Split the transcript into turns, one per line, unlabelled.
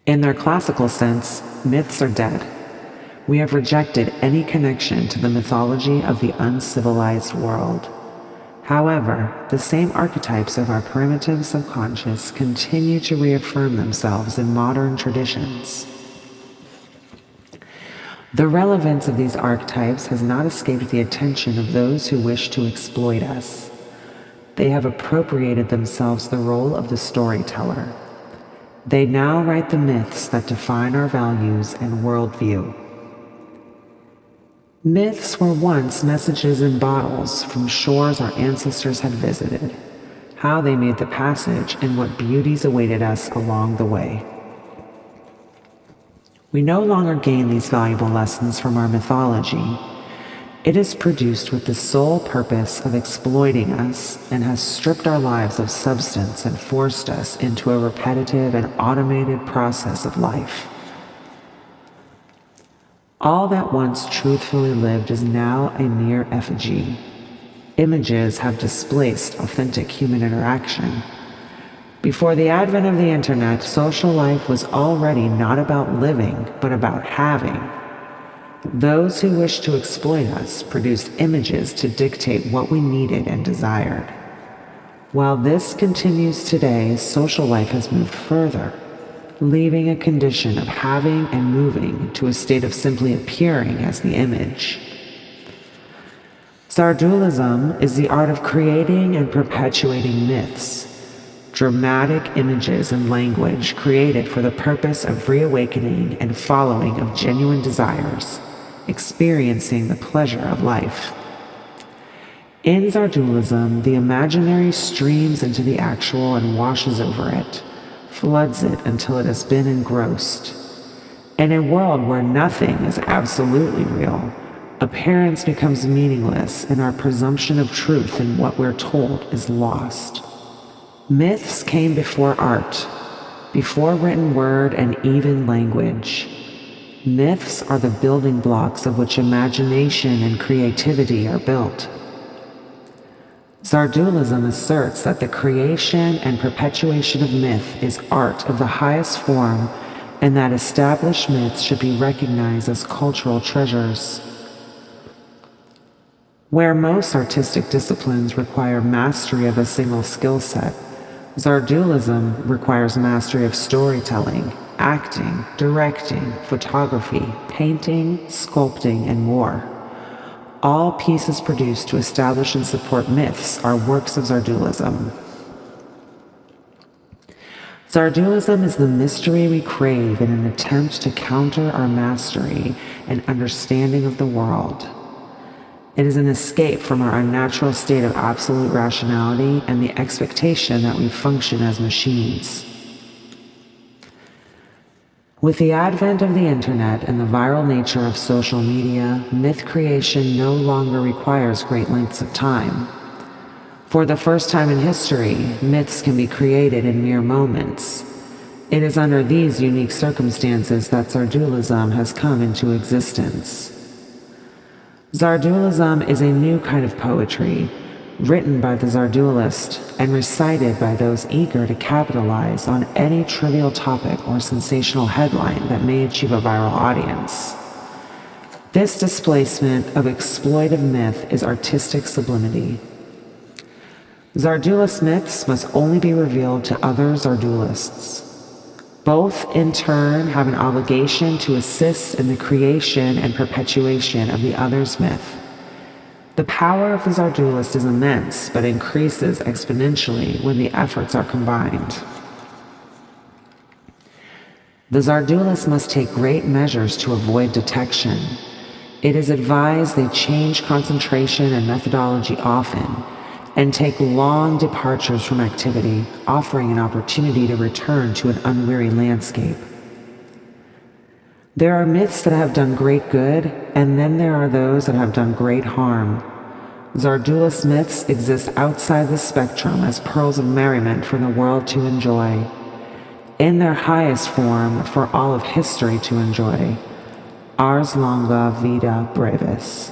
In their classical sense, myths are dead. We have rejected any connection to the mythology of the uncivilized world. However, the same archetypes of our primitive subconscious continue to reaffirm themselves in modern traditions. The relevance of these archetypes has not escaped the attention of those who wish to exploit us. They have appropriated themselves the role of the storyteller. They now write the myths that define our values and worldview. Myths were once messages in bottles from shores our ancestors had visited, how they made the passage and what beauties awaited us along the way. We no longer gain these valuable lessons from our mythology. It is produced with the sole purpose of exploiting us and has stripped our lives of substance and forced us into a repetitive and automated process of life. All that once truthfully lived is now a mere effigy. Images have displaced authentic human interaction. Before the advent of the internet, social life was already not about living, but about having. Those who wished to exploit us produced images to dictate what we needed and desired. While this continues today, social life has moved further, leaving a condition of having and moving to a state of simply appearing as the image. Zardulism is the art of creating and perpetuating myths, dramatic images and language created for the purpose of reawakening and following of genuine desires, experiencing the pleasure of life. In Zardulism, the imaginary streams into the actual and washes over it, floods it until it has been engrossed. In a world where nothing is absolutely real, appearance becomes meaningless and our presumption of truth in what we're told is lost. Myths came before art, before written word and even language. Myths are the building blocks of which imagination and creativity are built. Zardulism asserts that the creation and perpetuation of myth is art of the highest form and that established myths should be recognized as cultural treasures. Where most artistic disciplines require mastery of a single skill set, Zardulism requires mastery of storytelling, acting, directing, photography, painting, sculpting, and more. All pieces produced to establish and support myths are works of Zardulism. Zardulism is the mystery we crave in an attempt to counter our mastery and understanding of the world. It is an escape from our unnatural state of absolute rationality and the expectation that we function as machines. With the advent of the internet and the viral nature of social media, myth creation no longer requires great lengths of time. For the first time in history, myths can be created in mere moments. It is under these unique circumstances that Zardulism has come into existence. Zardulism is a new kind of poetry, written by the Zardulist and recited by those eager to capitalize on any trivial topic or sensational headline that may achieve a viral audience. This displacement of exploitive myth is artistic sublimity. Zardulist myths must only be revealed to other Zardulists. Both, in turn, have an obligation to assist in the creation and perpetuation of the other's myth. The power of the Zardulist is immense, but increases exponentially when the efforts are combined. The Zardulist must take great measures to avoid detection. It is advised they change concentration and methodology often, and take long departures from activity, offering an opportunity to return to an unweary landscape. There are myths that have done great good, and then there are those that have done great harm. Zardulist myths exist outside the spectrum as pearls of merriment for the world to enjoy. In their highest form, for all of history to enjoy. Ars longa vida brevis.